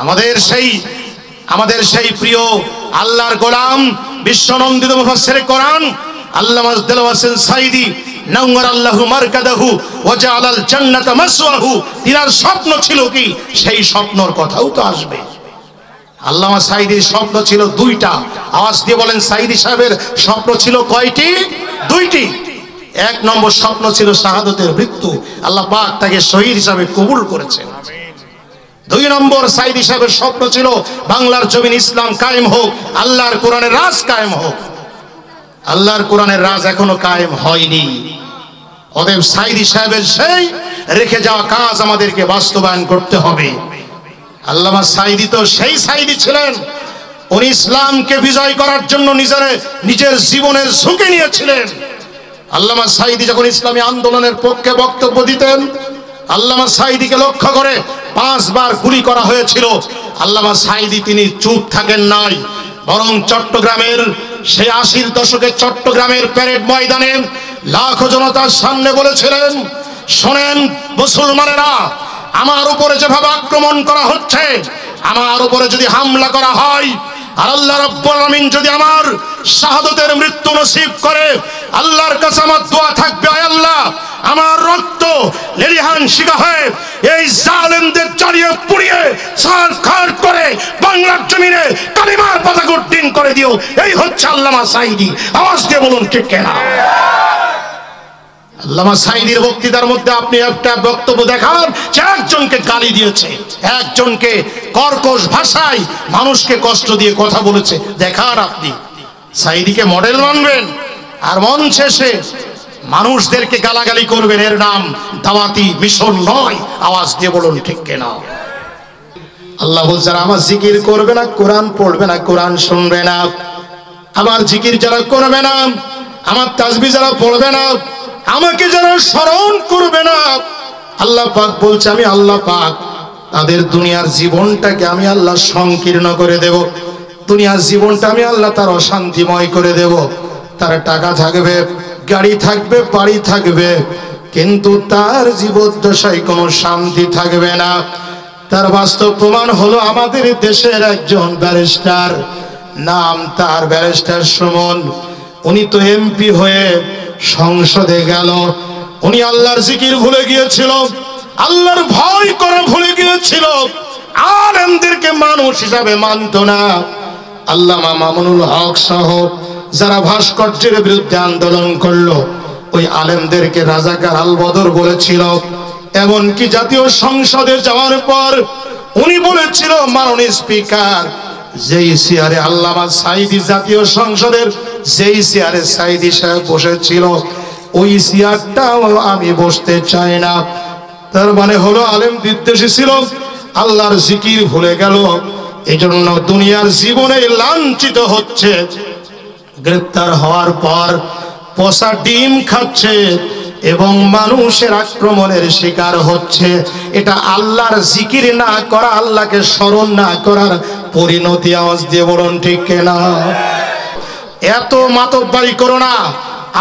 আমাদের সেই প্রিয় আল্লাহর গোলাম বিশ্বনন্দিত মুফাসসিরে কোরআন আল্লামা দেলওয়ার হোসেন সাঈদী নাওয়ারাল্লাহু মারকাদাহু ওয়া জাআলাল জান্নাতা মাসওয়াহু, তিনার স্বপ্ন ছিল কি? সেই স্বপ্নর কথাও তো আসবে। আল্লামা সাঈদীর স্বপ্ন ছিল দুইটা। আওয়াজ দিয়ে বলেন, সাঈদী সাহেবের স্বপ্ন ছিল কয়টি? দুইটি। এক নম্বর স্বপ্ন ছিল শাহাদাতের মৃত্যু, আল্লাহ পাক তাকে শহীদ হিসাবে কবুল করেছেন। দুই নম্বর সাঈদী সাহেবের স্বপ্ন ছিল বাংলার জমিন ইসলাম কায়েম হোক, আল্লাহর কোরআনের রাজ কায়েম হোক। আল্লাহর কোরআনের রাজ এখনো কায়েম হয়নি। অতএব সাঈদী সাহেবের সেই রেখে যাওয়া কাজ আমাদেরকে বাস্তবায়ন করতে হবে। আল্লামা সাঈদী তো সেই সাঈদী ছিলেন, উনি ইসলামকে বিজয় করার জন্য নিজের জীবনের ঝুঁকি নিয়েছিলেন। আল্লামা সাঈদী যখন ইসলামী আন্দোলনের পক্ষে বক্তব্য দিতেন, আল্লামা সাঈদীকে লক্ষ্য করে 5 বার গুলি করা হয়েছিল। আল্লামা সাঈদী তিনি চুপ থাকেন নাই, বরং চট্টগ্রামের সেই 80-র দশকে চট্টগ্রামের প্যারেড ময়দানে লাখো জনতার সামনে বলেছিলেন, শোনেন মুসলমানেরা, আমার উপরে যেভাবে আক্রমণ করা হচ্ছে, আমার উপরে যদি হামলা করা হয় আর আল্লাহ রাব্বুল আলামিন যদি আমার শাহাদাতের মৃত্যু নসিব করে, আল্লাহর কাছে আমার দোয়া থাকবে, আয় আল্লাহ আমার রক্ত লেলিহান শিখা হয়ে এই জালেমদের জ্বালিয়ে পুড়িয়ে ছারখার করে বাংলার জমিনে কালিমার পতাকা উড্ডীন করে দিও। এই হচ্ছে আল্লামা সাঈদী। আওয়াজ দিয়ে বলুন ঠিক কিনা? আল্লামা সাঈদীর বক্তৃতার মধ্যে আপনি একটা বক্তব্য দেখান যে একজনকে গালি দিয়েছে, একজনকে কর্কশ ভাষায় মানুষকে কষ্ট দিয়ে কথা বলেছে, দেখান আপনি। সাঈদীকে মডেল মানবেন আর মঞ্চে এসে মানুষদেরকে গালাগালি করবেন, এর নাম দাওয়াতি মিশন নয়। আওয়াজ দিয়ে বলুন ঠিক কিনা? আল্লাহ বলছেন, আমার জিকির করবে না, কোরআন পড়বে না, কোরআন শুনবে না, আমার জিকির যারা করবে না, আমার তাসবিহ যারা পড়বে না, আমাকে যারা স্মরণ করবে না, আল্লাহ পাক বলছে আমি আল্লাহ পাক তাদের দুনিয়ার জীবনটাকে আমি আল্লাহ সংকীর্ণ করে দেব। দুনিয়ার জীবনটা আমি আল্লাহ তার অশান্তিময় করে দেব। তার টাকা থাকবে, গাড়ি থাকবে, বাড়ি থাকবে, কিন্তু তার জীবদ্দশায় কোনো শান্তি থাকবে না। তার বাস্তব প্রমাণ হলো আমাদের দেশের একজন ব্যারিস্টার, নাম তার ব্যারিস্টার সুমন। উনি তো এমপি হয়ে সংসদে গেল, উনি আল্লাহর জিকির ভুলে গিয়েছিল, আল্লাহর ভয় করা ভুলে গিয়েছিল, আলেমদেরকে মানুষ হিসাবে মানত না। আল্লামা মামুনুল হক সহ যারা ভাস্কর্যের বিরুদ্ধে আন্দোলন করলো, ওই আলেমদেরকে রাজাকার আল বদর বলেছিল। এমনকি জাতীয় সংসদে যাওয়ার পর উনি বলেছিল, মাননীয় স্পিকার, যেই চেয়ারে আল্লামা সাঈদী জাতীয় সংসদের যেই চেয়ারে সাঈদী সাহেব বসেছিল, ওই চেয়ারটাও আমি বসতে চাই না। তার মানে হলো আলেম বিদ্বেষী ছিল, আল্লাহর জিকির ভুলে গেল, এই জন্য দুনিয়ার জীবনে লাঞ্ছিত হচ্ছে। গ্রেপ্তার হওয়ার পর পচা ডিম খাচ্ছে এবং মানুষের আক্রমণের শিকার হচ্ছে। এটা আল্লাহর জিকির না করা, আল্লাহকে স্মরণ না করার পরিণতি। আওয়াজ দিয়ে বলুন ঠিক কিনা? এত মাতব্বরি করো না।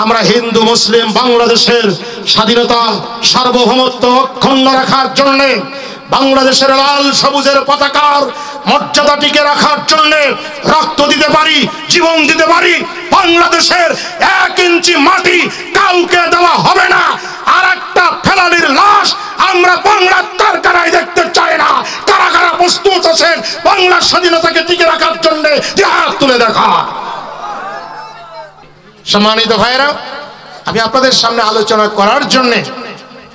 আমরা হিন্দু মুসলিম বাংলাদেশের স্বাধীনতা সার্বভৌমত্ব অক্ষুণ্ণ রাখার জন্য, বাংলাদেশের লাল সবুজের পতাকার মর্যাদা টিকে রাখার জন্য রক্ত দিতে পারি, জীবন দিতে পারি। বাংলাদেশের 1 ইঞ্চি মাটি কাউকে দেওয়া হবে না। আর একটা ফেলানির লাশ আমরা বাংলার তারকারায় দেখতে চাই না। কারা কারা প্রস্তুত আছেন বাংলার স্বাধীনতাকে টিকে রাখার জন্য? হাত তুলে দেখা। সম্মানিত ভাইরা, আমি আপনাদের সামনে আলোচনা করার জন্য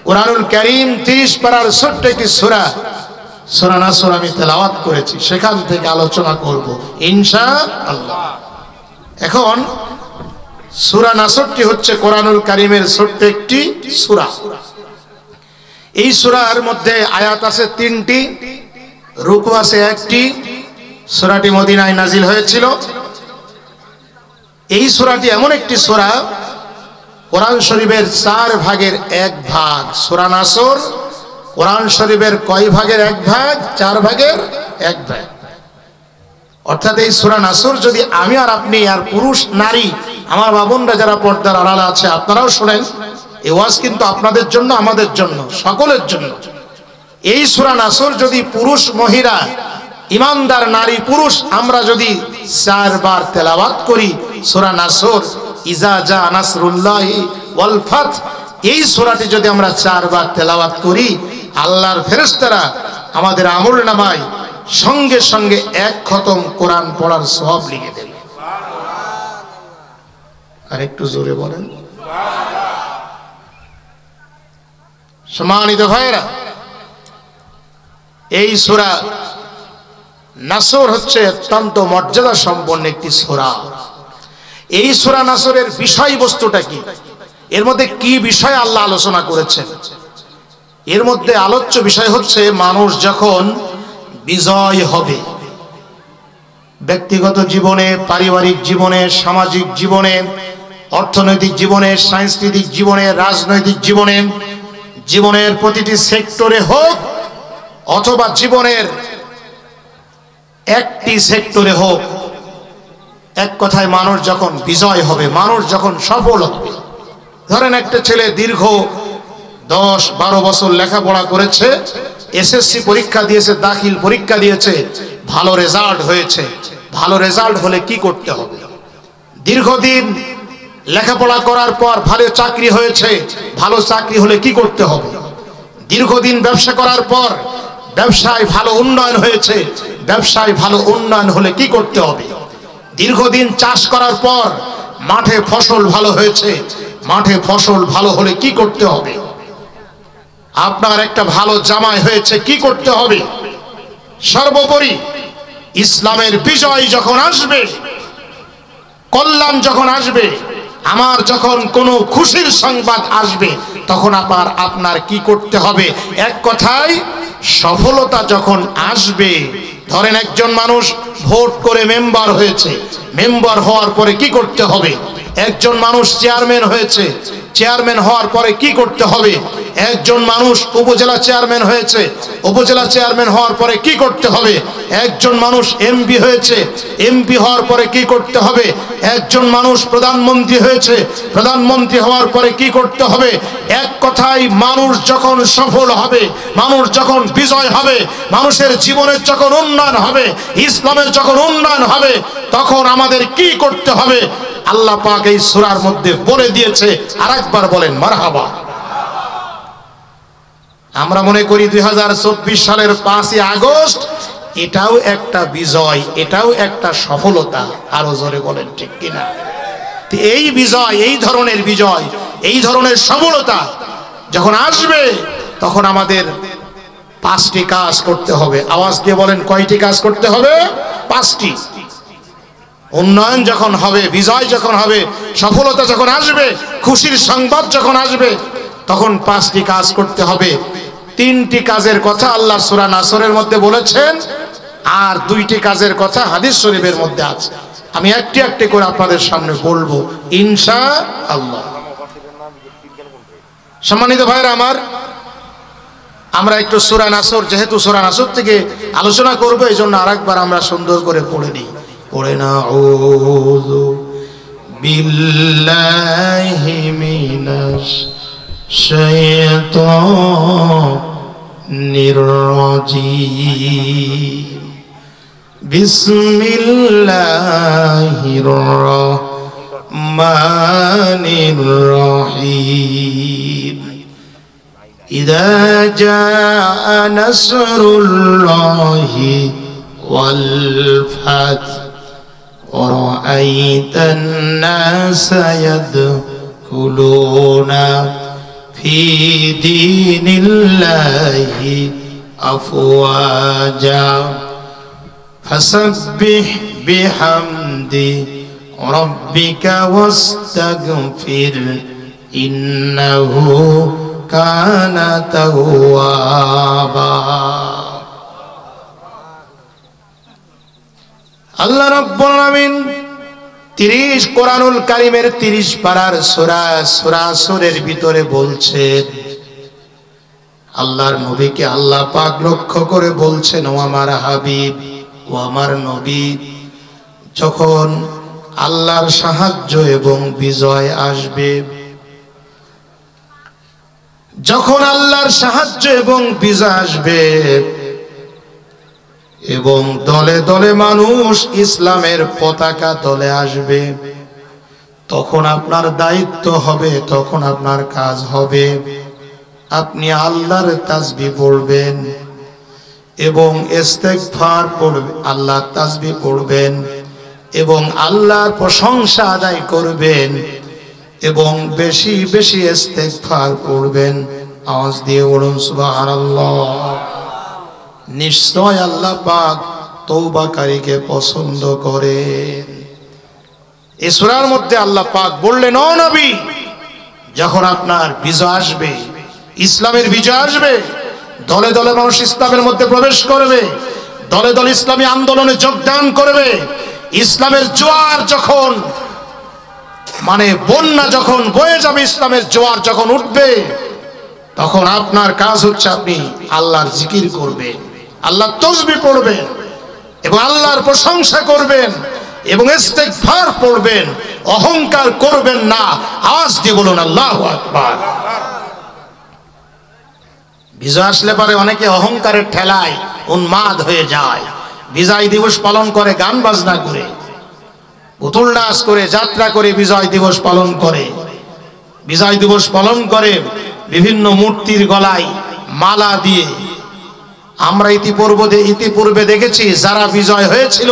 কোরআনুল কারীম 30 পারার ছোট্ট একটি সূরা, সূরা নাসর আমি তেলাওয়াত করেছি, সেখান থেকে আলোচনা করব ইনশাআল্লাহ। এখন সূরা নাসরটি হচ্ছে কোরআনুল কারীমের ছোট্ট একটি সূরা। এই সূরার মধ্যে আয়াত আছে 3টি, রুকু আছে 1টি। সূরাটি মদিনায় নাজিল হয়েছিল। এই সূরাটি এমন একটি সূরা, কোরআন শরীফের 4 ভাগের 1 ভাগ। সূরা নাসর কোরআন শরীফের কয় ভাগের 1 ভাগ? 4 ভাগের 1 ভাগ। অর্থাৎ এই সূরা নাসর যদি আমি আর আপনি আর পুরুষ নারী, আমার বাবনরা যারা পর্দার আড়ালে আছে, আপনারাও শুনেন, এই ওয়াজ কিন্তু আপনাদের জন্য, আমাদের জন্য, সকলের জন্য। এই সূরা নাসর যদি পুরুষ মহিলা ইমানদার নারী পুরুষ আমরা যদি 4 বার তেলাওয়াত করি সূরা নাসর, ইজা জা নাসরুল্লাহি ওয়াল ফাত, এই সূরাটি যদি আমরা 4 বার তেলাওয়াত করি, আল্লাহর ফেরেশতারা আমাদের আমলনামায় সঙ্গে সঙ্গে 1 খতম কোরআন পড়ার সওয়াব লিখে দেবে। আর একটু জোরে বলেন সম্মানিত ভাইরা, এই সূরা নাসর হচ্ছে অত্যন্ত মর্যাদা সম্পন্ন একটি সূরা। এই সূরা নাসরের বিষয়বস্তুটা কি, এর মধ্যে কি বিষয় আল্লাহ আলোচনা করেছেন? এর মধ্যে আলোচ্য বিষয় হচ্ছে মানুষ যখন বিজয় হবে, ব্যক্তিগত জীবনে, পারিবারিক জীবনে, সামাজিক জীবনে, অর্থনৈতিক জীবনে, সাংস্কৃতিক জীবনে, রাজনৈতিক জীবনে, জীবনের প্রতিটি সেক্টরে হোক অথবা জীবনের একটি সেক্টরে হোক, এক কথায় মানুষ যখন বিজয় হবে, মানুষ যখন সফল হবে। ধরেন একটা ছেলে দীর্ঘ 10-12 বছর লেখাপড়া করেছে, এসএসসি পরীক্ষা দিয়েছে, দাখিল পরীক্ষা দিয়েছে, ভালো রেজাল্ট হয়েছে। ভালো রেজাল্ট হলে কি করতে হবে? দীর্ঘদিন লেখাপড়া করার পর ভালো চাকরি হয়েছে, ভালো চাকরি হলে কি করতে হবে? দীর্ঘদিন ব্যবসা করার পর ব্যবসায় ভালো উন্নয়ন হয়েছে, ব্যবসায় ভালো উন্নয়ন হলে কি করতে হবে? দীর্ঘদিন চাষ করার পর মাঠে ফসল ভালো হয়েছে, মাঠে ফসল ভালো হলে কি করতে হবে? আপনার একটা ভালো জামাই হয়েছে, কি করতে হবে? সর্বোপরি ইসলামের বিজয় যখন আসবে, কল্যাণ যখন আসবে, আমার যখন কোনো খুশির সংবাদ আসবে, তখন আপনার কি করতে হবে? এক কথায় সফলতা যখন আসবে, ধরেন একজন মানুষ ভোট করে মেম্বার হয়েছে, মেম্বার হওয়ার পরে কি করতে হবে? একজন মানুষ চেয়ারম্যান হয়েছে, চেয়ারম্যান হওয়ার পরে কি করতে হবে? একজন মানুষ উপজেলা চেয়ারম্যান হয়েছে, উপজেলা চেয়ারম্যান হওয়ার পরে কি করতে হবে? একজন মানুষ এমপি হয়েছে, এমপি হওয়ার পরে কি করতে হবে? একজন মানুষ প্রধানমন্ত্রী হয়েছে, প্রধানমন্ত্রী হওয়ার পরে কি করতে হবে? এক কথায় মানুষ যখন সফল হবে, মানুষ যখন বিজয় হবে, মানুষের জীবনের যখন উন্নয়ন হবে, ইসলামের যখন উন্নয়ন হবে, তখন আমাদের কি করতে হবে? আল্লাহ পাক এই সূরার মধ্যে বলে দিয়েছে। আরেকবার বলেন মারহাবা। আমরা মনে করি 2024 সালের 5ই আগস্ট এটাও একটা বিজয়, এটাও একটা সফলতা। আরো জোরে বলেন ঠিক কিনা? এই বিজয়, এই ধরনের বিজয়, এই ধরনের সফলতা যখন আসবে, তখন আমাদের 5টি কাজ করতে হবে। আওয়াজ দিয়ে বলেন কয়টি কাজ করতে হবে? 5টি। উন্নয়ন যখন হবে, বিজয় যখন হবে, সফলতা যখন আসবে, খুশির সংবাদ যখন আসবে, তখন 5টি কাজ করতে হবে। 3টি কাজের কথা আল্লাহ সূরা নাসরের মধ্যে বলেছেন, আর 2টি কাজের কথা হাদিস শরীফের মধ্যে আছে। আমি একটি একটি করে আপনাদের সামনে বলবো ইনশাআল্লাহ। সম্মানিত ভাইরা আমার, আমরা একটু সূরা নাসর, যেহেতু সূরা নাসর থেকে আলোচনা করব, এই জন্য আরেকবার আমরা সুন্দর করে পড়ে নিই। পড়ে না আউযু বিল্লাহি মিনাশ শাইতানির রাজীম। বিসমিল্লাহির রাহমানির রাহিম। ইযা জাআ নাসরুল্লাহি ওয়াল ফাত ورأيت الناس يدخلون في دين الله أفواجا فسبح بحمد ربك واستغفر إنه كان توابا। আল্লাহ রাব্বুল আলামিন 30 কোরআনুল কারীমের 30 পারার সূরা নাসরের ভিতরে বলছেন, আল্লাহর নবীকে আল্লাহ পাক লক্ষ্য করে বলছেন, ও আমার হাবিব, ও আমার নবী, যখন আল্লাহর সাহায্য এবং বিজয় আসবে, যখন আল্লাহর সাহায্য এবং বিজয় আসবে, এবং দলে দলে মানুষ ইসলামের পতাকা তলে আসবে, তখন আপনার দায়িত্ব হবে, তখন আপনার কাজ হবে, আপনি আল্লাহর তাসবিহ পড়বেন এবং ইস্তেগফার পড়বেন, আল্লাহর তাসবিহ পড়বেন এবং আল্লাহর প্রশংসা আদায় করবেন এবং বেশি বেশি ইস্তেগফার পড়বেন। আওয়াজ দিয়ে বলুন সুবহানাল্লাহ। নিশ্চয় আল্লাহ পাক তওবাকারীকে পছন্দ করেন। এই সূরার মধ্যে আল্লাহ পাক বললেন, ও নবী, যখন আপনার বিজয় আসবে, ইসলামের বিজয় আসবে, দলে দলে মানুষ ইসলামের মধ্যে প্রবেশ করবে, দলে দলে ইসলামী আন্দোলনে যোগদান করবে, ইসলামের জোয়ার যখন বন্যা যখন বয়ে যাবে, ইসলামের জোয়ার যখন উঠবে, তখন আপনার কাজ হচ্ছে আপনি আল্লাহর জিকির করবেন, আল্লাহর তাসবিহ পড়বেন এবং আল্লাহর প্রশংসা করবেন এবং ইস্তেগফার পড়বেন। অহংকার করবেন না। আওয়াজ দিয়ে বলুন আল্লাহু আকবার। বিজয় আসলে পরে অনেকে অহংকারের ঠেলায় উন্মাদ হয়ে যায়। বিজয় দিবস পালন করে গান বাজনা করে, পুতুল নাচ করে, যাত্রা করে বিজয় দিবস পালন করে। বিজয় দিবস পালন করে বিভিন্ন মূর্তির গলায় মালা দিয়ে। আমরা ইতিপূর্বে দেখেছি যারা বিজয় হয়েছিল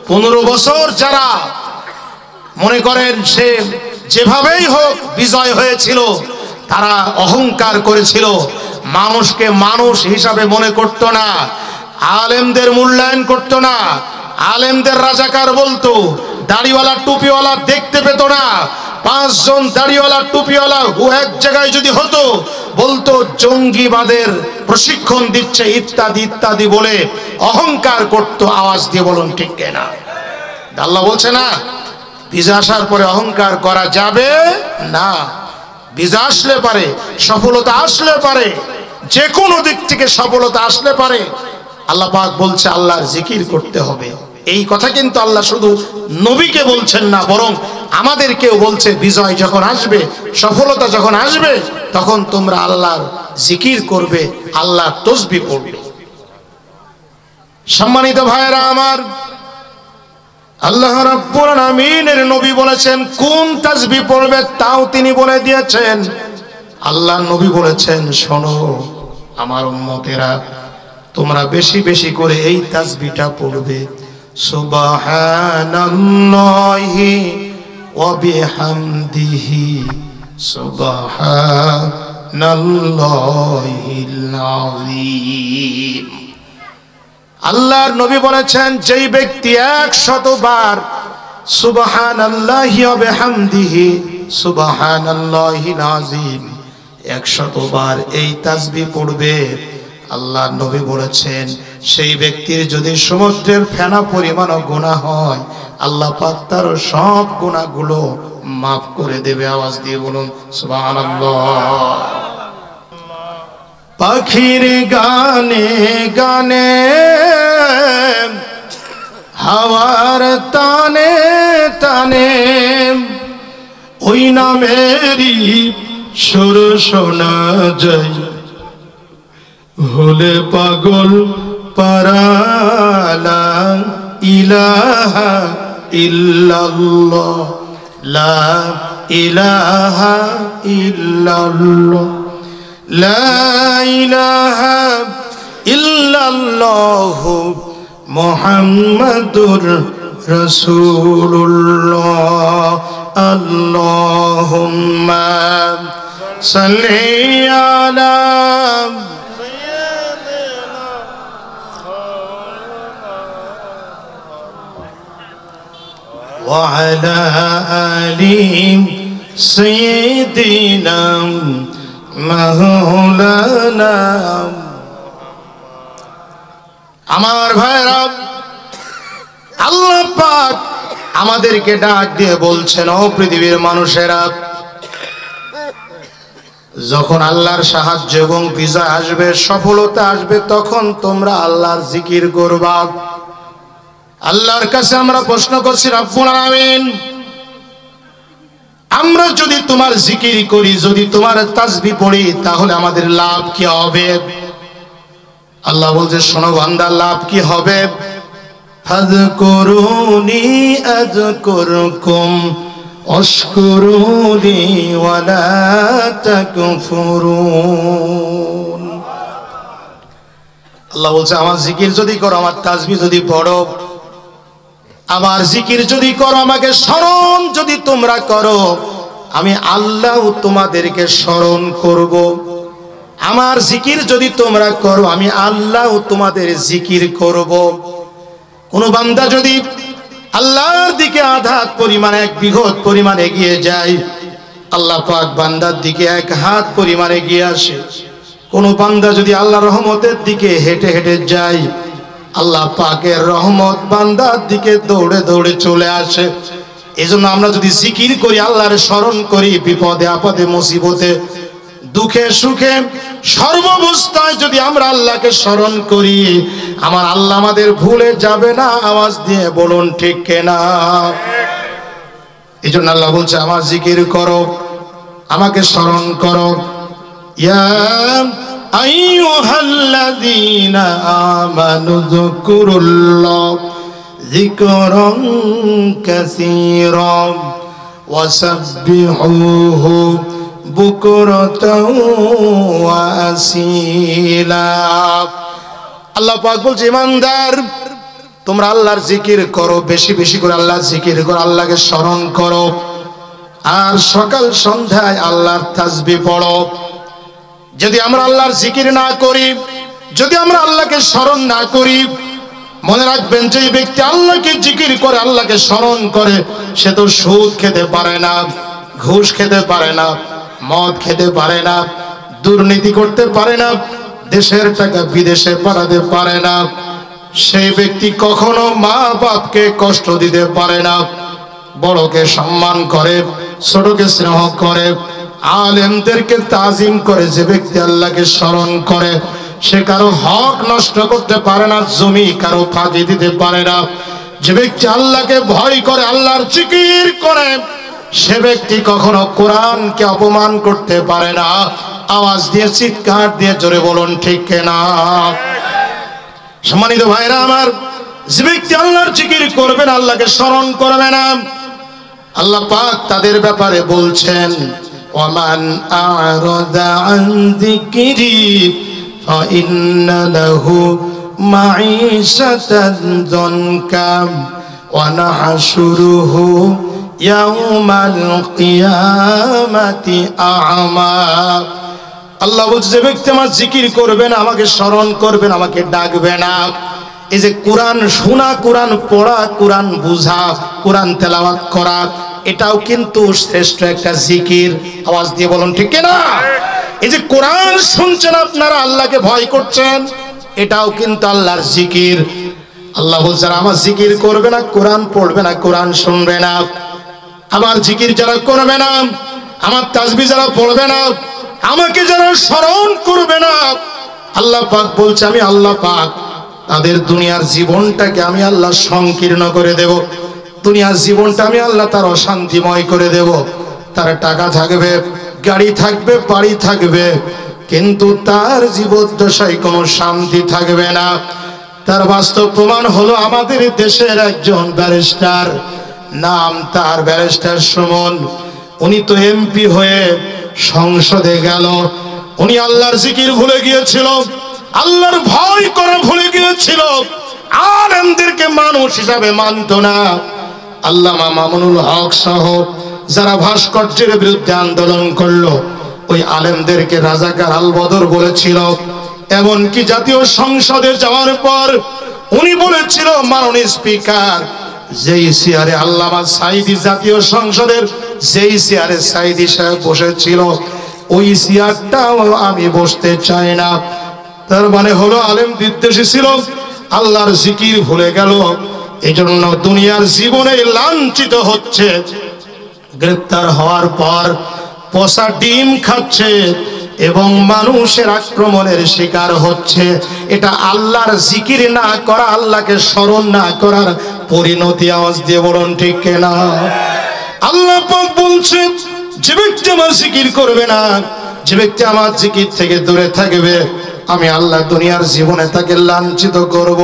15 বছর, যারা মনে করেন সে যেভাবেই হোক বিজয় হয়েছিল, তারা অহংকার করেছিল, মানুষকে মানুষ হিসাবে মনে করত না, আলেমদের মূল্যায়ন করত না, আলেমদের রাজাকার বলতো, দাড়িওয়ালা টুপিওয়ালা দেখতে পেত না। 5 জন দাড়িওয়ালা টুপিওয়ালা এক জায়গায় যদি হতো, বলতো জঙ্গিবাদের প্রশিক্ষণ দিচ্ছে ইত্যাদি ইত্যাদি বলে অহংকার করত। আওয়াজ দিয়ে বলুন ঠিক কিনা? আল্লাহ বলছে না, বিজয় আসার পরে অহংকার করা যাবে না। বিজয় আসলে পারে, সফলতা আসলে পারে, যে কোনো দিক থেকে সফলতা আসলে পারে, আল্লাহ পাক বলছে আল্লাহর জিকির করতে হবে। এই কথা কিন্তু আল্লাহ শুধু নবীকে বলছেন না, বরং আমাদেরকেও বলছে, বিজয় যখন আসবে, সফলতা যখন আসবে, তখন তোমরা আল্লাহর জিকির করবে, আল্লাহর তাসবিহ পড়বে। সম্মানিত ভাইরা আমার, আল্লাহ রাব্বুল আলামিনের নবী বলেছেন কোন তাসবিহ পড়বে, তাও তিনি বলে দিয়েছেন। আল্লাহ নবী বলেছেন, শোনো আমার উম্মতেরা, তোমরা বেশি বেশি করে এই তাসবিহটা পড়বে, সুবহানাল্লাহি ওয়া বিহামদিহি সুবহানাল্লাহিল আযীম। আল্লাহর নবী বলেছেন, যেই ব্যক্তি 100 বার সুবহানাল্লাহি ওয়া বিহামদিহি সুবহানাল্লাহিল আযীম 100 বার এই তাসবিহ পড়বে, আল্লাহর নবী বলেছেন সেই ব্যক্তির যদি সমুদ্রের ফেনা পরিমাণও গুনাহ হয়, আল্লাহ পাক তার সব গুনাহগুলো মাফ করে দেবে। আওয়াজ দিয়ে বলুন সুবহানাল্লাহ। পাখির গানে গানে, হাওয়ার তানে তানে, ওই নামেরই সুর শোনা যায়, হলে পাগল পারালা ইলাহা ইল্লাল্লাহ, লা ইলাহা ইল্লাল্লাহ, লা ইলাহা ইল্লাল্লাহ মুহাম্মাদুর রাসূলুল্লাহ। আল্লাহুম্মা সাল্লি আলা ওয়া আলা আলি সাইয়্যিদিনা মাওলানা। আমার ভাইরা, আল্লাহ পাক আমাদেরকে ডাক দিয়ে বলছেন, ও পৃথিবীর মানুষেরা, যখন আল্লাহর সাহায্য এবং বিজয় আসবে, সফলতা আসবে, তখন তোমরা আল্লাহর জিকির করবা। আল্লাহর কাছে আমরা প্রশ্ন করছি, রব্বুল আলামিন, আমরা যদি তোমার জিকির করি, যদি তোমার তাসবিহ পড়ি, তাহলে আমাদের লাভ কি হবে? আল্লাহ বলছে শোনো বান্দা লাভ কি হবে, ফাযকুরুনি আযকুরকুম ওয়াশকুরুনি ওয়ালা তাকফুরুন। আল্লাহ বলছে আমার জিকির যদি করো, আমার তাসবিহ যদি পড়ো, আমার জিকির যদি করো, আমাকে স্মরণ যদি তোমরা করো, আমি আল্লাহ তোমাদেরকে স্মরণ করব। আমার জিকির যদি তোমরা করো, আমি আল্লাহ তোমাদের জিকির করব। কোন বান্দা যদি আল্লাহর দিকে আধাত পরিমাণ এক বিঘত পরিমাণ এগিয়ে যায়, আল্লাহ পাক বান্দার দিকে এক হাত পরিমাণ এগিয়ে আসে। কোন বান্দা যদি আল্লাহর রহমতের দিকে হেঁটে হেঁটে যায়, আল্লাহ পাকের রহমত বান্দার দিকে দৌড়ে দৌড়ে চলে আসে। এজন্য আমরা যদি জিকির করি, আল্লাহর স্মরণ করি, বিপদে আপদে মুসিবতে দুঃখে সুখে সর্বাবস্থায় যদি আমরা আল্লাহকে স্মরণ করি, আমার আল্লাহ আমাদের ভুলে যাবে না। আওয়াজ দিয়ে বলুন ঠিক কিনা? এজন্য আল্লাহ বলছে আমার জিকির করো, আমাকে স্মরণ করো। ইয়া আইয়ুহাল্লাযীনা আমানু যকুরুল্লাহ যিকরান কাসীরা ওয়াসাব্বিহুহু বুকরাতাও ওয়া আসীলা। আল্লাহ পাক বলছে ইমানদার তোমরা আল্লাহর জিকির করো, বেশি বেশি করে আল্লাহর জিকির করো, আল্লাহকে স্মরণ করো, আর সকাল সন্ধ্যায় আল্লাহর তাসবিহ পড়ো। যদি আমরা আল্লাহর জিকির না করি, যদি আমরা আল্লাহকে স্মরণ না করি, মনে রাখবেন যে ব্যক্তি আল্লাহকে জিকির করে, আল্লাহকে স্মরণ করে, সে তো সুদ খেতে পারে না, ঘুষ খেতে পারে না, মদ খেতে পারে না, দুর্নীতি করতে পারে না, দেশের টাকা বিদেশে পাঠাতে পারে না। সেই ব্যক্তি কখনো মা বাপকে কষ্ট দিতে পারে না, বড়কে সম্মান করে, ছোটকে স্নেহ করে, আলেমদেরকে তাজিম করে। যে ব্যক্তি আল্লাহকে স্মরণ করে, সে কারো হক নষ্ট করতে পারে না, জমি কারো ফাঁকি দিতে পারে না। যে ব্যক্তি আল্লাহকে ভয় করে, আল্লাহর জিকির করে, সে ব্যক্তি কখনো কোরআনকে অপমান করতে পারে না। আওয়াজ দিয়ে চিৎকার দিয়ে জোরে বলুন ঠিক কিনা? সম্মানিত ভাইরা আমার, যে ব্যক্তি আল্লাহর জিকির করবে না, আল্লাহকে স্মরণ করবে না, আল্লাহ পাক তাদের ব্যাপারে বলছেন ওয়ামান আ'রাদা আন যিকরি ফাইন্না লাহু মাঈশাতান যানকা ওয়া নাহশুরুহু ইয়াউমাল কিয়ামাতি আ'মা। আল্লাহ বলছে যে ব্যক্তি আমার জিকির করবে না, আমাকে স্মরণ করবে না, আমাকে ডাকবে না, এই যে কোরআন শোনা, কোরআন পড়া, কোরআন বুঝা, কোরআন তেলাওয়াত করা, এটাও কিন্তু শ্রেষ্ঠ একটা জিকির। আওয়াজ দিয়ে বলুন ঠিক কিনা? এই যে কোরআন শুনছেন আপনারা, আল্লাহকে ভয় করছেন, এটাও কিন্তু আল্লাহর জিকির। আল্লাহ বলছেন আমার জিকির করবে না, কোরআন পড়বে না, কোরআন শুনবে না, আমার জিকির যারা করবে না, আমার তাসবিহ যারা পড়বে না, আমাকে যারা স্মরণ করবে না, আল্লাহ পাক বলছে আমি আল্লাহ পাক তাদের দুনিয়ার জীবনটাকে আমি আল্লাহ সংকীর্ণ করে দেব। দুনিয়ার জীবনটা আমি আল্লাহ তার অশান্তিময় করে দেব। তার টাকা থাকবে, গাড়ি থাকবে, বাড়ি থাকবে, কিন্তু তার জীবদ্দশায় কোনো শান্তি থাকবে না। তার বাস্তব প্রমাণ হলো আমাদের দেশের একজন ব্যারিস্টার, নাম তার ব্যারিস্টার সুমন। উনি তো এমপি হয়ে সংসদে গেল, উনি আল্লাহর জিকির ভুলে গিয়েছিল, আল্লাহর ভয় করে ভুলে গিয়েছিল, আলেমদেরকে মানুষ হিসাবে মানত না। আল্লামা মামুনুল হক সহ যারা ভাস্কর্যের বিরুদ্ধে আন্দোলন করলো, ওই আলেমদেরকে রাজাকার আল বদর বলেছিল। এমনকি জাতীয় সংসদে যাওয়ার পর উনি বলেছিল মাননীয় স্পিকার, যেই চেয়ারে আল্লামা সাঈদী জাতীয় সংসদের যেই চেয়ারে সাঈদী সাহেব বসেছিল, ওই চেয়ারটাও আমি বসতে চাই না। তার মানে হলো আলেম বিদ্বেষী ছিল, আল্লাহর জিকির ভুলে গেল, এই জন্য দুনিয়ার জীবনে লাঞ্ছিত হচ্ছে। গ্রেপ্তার হওয়ার পর পচা ডিম খাচ্ছে এবং মানুষের আক্রমণের শিকার হচ্ছে। এটা আল্লাহর জিকির না করা, আল্লাহকে স্মরণ না করার পরিণতি। আওয়াজ দিয়ে বলুন ঠিক কিনা? আল্লাহ পাক বলছেন যে ব্যক্তি আমার জিকির করবে না, যে ব্যক্তি আমার জিকির থেকে দূরে থাকবে, আমি আল্লাহ দুনিয়ার জীবনে তাকে লাঞ্ছিত করব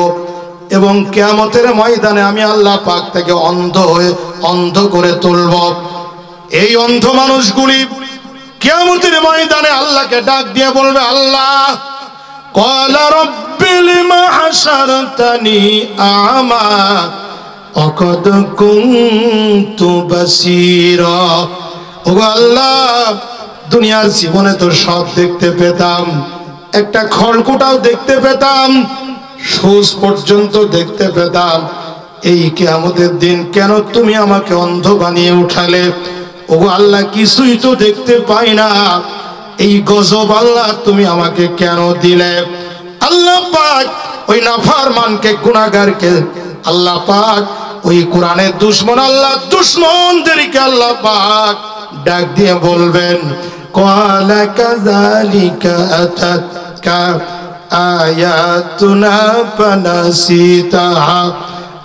এবং কিয়ামতের ময়দানে আমি আল্লাহ পাক তাকে অন্ধ করে তুলব। এই অন্ধ মানুষগুলি কিয়ামতের ময়দানে আল্লাহকে ডাক দিয়ে বলবে, আল্লাহ ক্বালা রাব্বি লিমা হাশারতানি আমা ওয়াকাদ কুনতু বাসীরা। ও আল্লাহ, দুনিয়ার জীবনে তো সব দেখতে পেতাম, একটা খড়কুটাও দেখতে পেতাম, সূচ পর্যন্ত দেখতে পেতাম, এই কিয়ামতের দিন কেন তুমি আমাকে অন্ধ বানিয়ে উঠালে? ও আল্লাহ, কিছুই তো দেখতে পাই না, এই গজব আল্লাহ তুমি আমাকে কেন দিলে? আল্লাহ পাক ওই নাফরমানকে, গুনাহগারকে আল্লাহ পাক, ওই কোরআনের দুশমন আল্লাহ দুশমনদেরকে আল্লাহ পাক ডাক দিয়ে বলবেন, ক্বালা কাযালিকা আতাতকা আয়াতুনা ফানাসিতাহা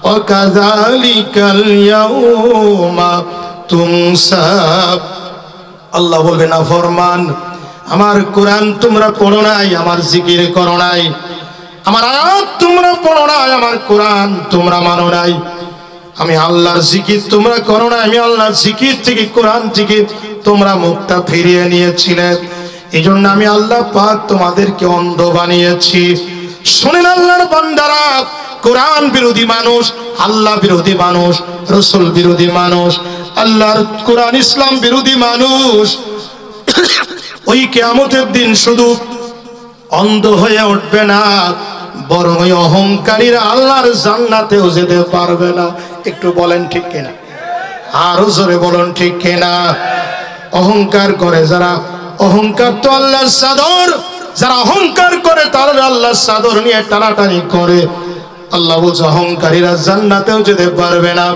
ওয়া কাযালিকাল ইয়াউমা তুনসা। আল্লাহ বলবেন, নাফরমান, আমার কোরআন তোমরা পড়ো নাই, আমার জিকির করো নাই, আমার আয়াত তোমরা পড়ো নাই, আমার কোরআন তোমরা মানো নাই, আমি আল্লাহর জিকির তোমরা করো না, আমি আল্লাহর জিকির থেকে, কোরআন থেকে তোমরা মুখটা ফিরিয়ে নিয়েছিলে, এই জন্য আমি আল্লাহ পাক তোমাদেরকে অন্ধ বানিয়েছি। শোনেন আল্লাহর বান্দারা, কোরআন বিরোধী মানুষ, আল্লাহ বিরোধী মানুষ, রসুল বিরোধী মানুষ, আল্লাহর কোরআন ইসলাম বিরোধী মানুষ ওই কিয়ামতের দিন শুধু অন্ধ হয়ে উঠবে না, বরং ওই অহংকারীরা আল্লাহর জান্নাতেও যেতে পারবে না। একটু বলেন ঠিক কিনা? আরো জোরে বলেন ঠিক কিনা? অহংকার করে যারা, অহংকার তো আল্লাহর চাদর, যারা অহংকার করে তারা আল্লাহর চাদর নিয়ে টানাটানি করে, আল্লাহ বলছে অহংকারীরা জান্নাতেও যেতে পারবে না।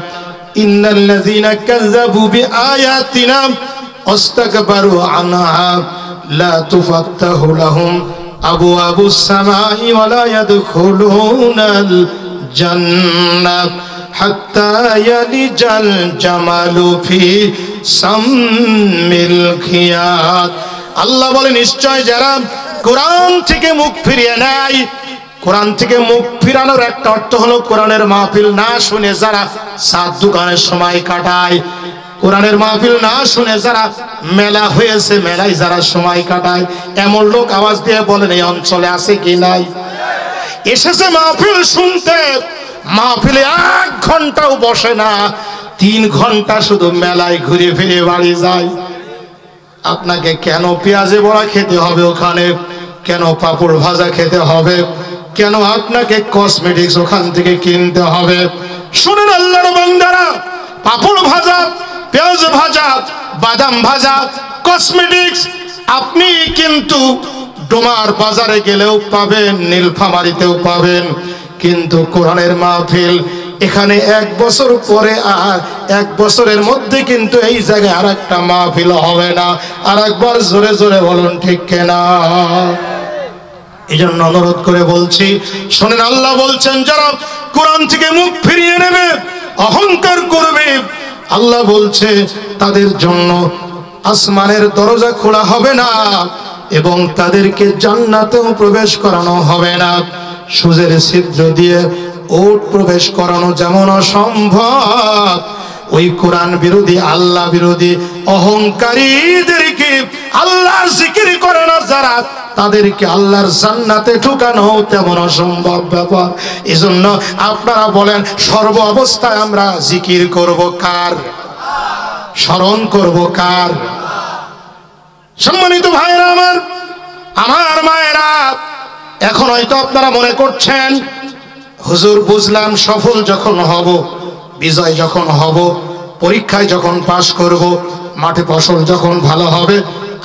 ইন্নাল্লাযীনা কাযযাবু বিআয়াতিনা ওয়াস্তাকবারু আনহা লা তুফাত্তাহু লাহুম আবওয়াবুস সামাই ওয়া লা ইয়াদখুলুনাল জান্নাহ হাত্তা ইয়ালিজাল জামালু ফি সাম্মিল খিয়াত। আল্লাহ বলে, নিশ্চয় যারা কোরআন থেকে মুখ ফিরিয়ে নেয়, কোরআন থেকে মুখ ফিরানোর একটা অর্থ হলো কোরআনের মাহফিল না শুনে যারা সাত দোকানের সময় কাটায়, কোরআনের মাহফিল না শুনে যারা মেলা হয়েছে মেলায় যারা সময় কাটায়, এমন লোক আওয়াজ দিয়ে বলেন এই অঞ্চলে আছে কি নাই? এসেছে মাহফিল শুনতে, মাহফিলে 1 ঘন্টাও বসে না, 3 ঘন্টা শুধু মেলায় ঘুরে ফিরে বাড়ি যায়। আপনাকে কেন পেঁয়াজে বড়া খেতে হবে ওখানে? কেন পাপড় ভাজা খেতে হবে? কেন আপনাকে কসমেটিক্স ওখান থেকে কিনতে হবে? শুনুন আল্লাহর বান্দারা, পাপড় ভাজা, পেঁয়াজ ভাজা, বাদাম ভাজা, কসমেটিক্স আপনি কিন্তু ডোমার বাজারে গেলেও পাবেন, নীলফামারীতেও পাবেন, কিন্তু কোরআনের মাহফিল এখানে 1 বছর পরে আর 1 বছরের মধ্যে কিন্তু এই জায়গায় আর একটা মাহফিল হবে না। আর একবার জোরে জোরে বলুন ঠিক কিনা? এই জন্য অনুরোধ করে বলছি, শোনেন আল্লাহ বলছেন যারা কোরআন থেকে মুখ ফিরিয়ে নেবে, অহংকার করবে, আল্লাহ বলছে তাদের জন্য আসমানের দরজা খোলা হবে না এবং তাদেরকে জান্নাতেও প্রবেশ করানো হবে না। সূর্যের ছিদ্র দিয়ে ওট প্রবেশ করানো যেমন অসম্ভব, ওই কোরআন বিরোধী, আল্লাহ বিরোধী অহংকারীদেরকে আল্লাহর জিকির করে না যারা, তাদেরকে আল্লাহর জান্নাতে ঢুকানো তেমন অসম্ভব ব্যাপার। এজন্য আপনারা বলেন, সর্ব অবস্থায় আমরা জিকির করব কার? স্মরণ করব কার? সম্মানিত ভাইরা আমার, আমার মায়েরা, এখন হয়তো আপনারা মনে করছেন হুজুর বুঝলাম, সফল যখন হব, বিজয় যখন হব, পরীক্ষায় যখন পাশ করব, মাঠে ফসল যখন ভালো হবে,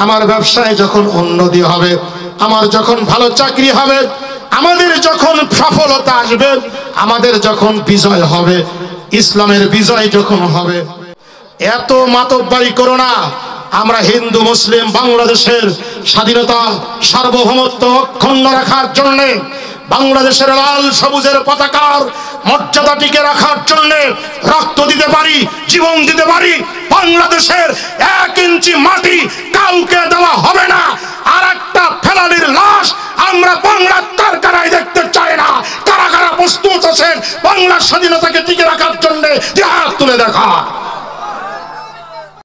আমার ব্যবসায় যখন উন্নতি হবে, আমার যখন ভালো চাকরি হবে, আমাদের যখন সফলতা আসবে, আমাদের যখন বিজয় হবে, ইসলামের বিজয় যখন হবে, এত মাতব্বরি করো না। আমরা হিন্দু মুসলিম বাংলাদেশের স্বাধীনতা সার্বভৌমত্ব অক্ষুণ্ণ রাখার জন্য, বাংলাদেশের লাল সবুজের পতাকার মর্যাদা টিকে রাখার জন্য রক্ত দিতে পারি, জীবন দিতে পারি। বাংলাদেশের 1 ইঞ্চি মাটি কাউকে দেওয়া হবে না। আর একটা ফেলানির লাশ আমরা বাংলার কারখানায় দেখতে চাই না। কারা কারা প্রস্তুত আছেন বাংলার স্বাধীনতাকে টিকে রাখার জন্য হাত তুলে দেখা।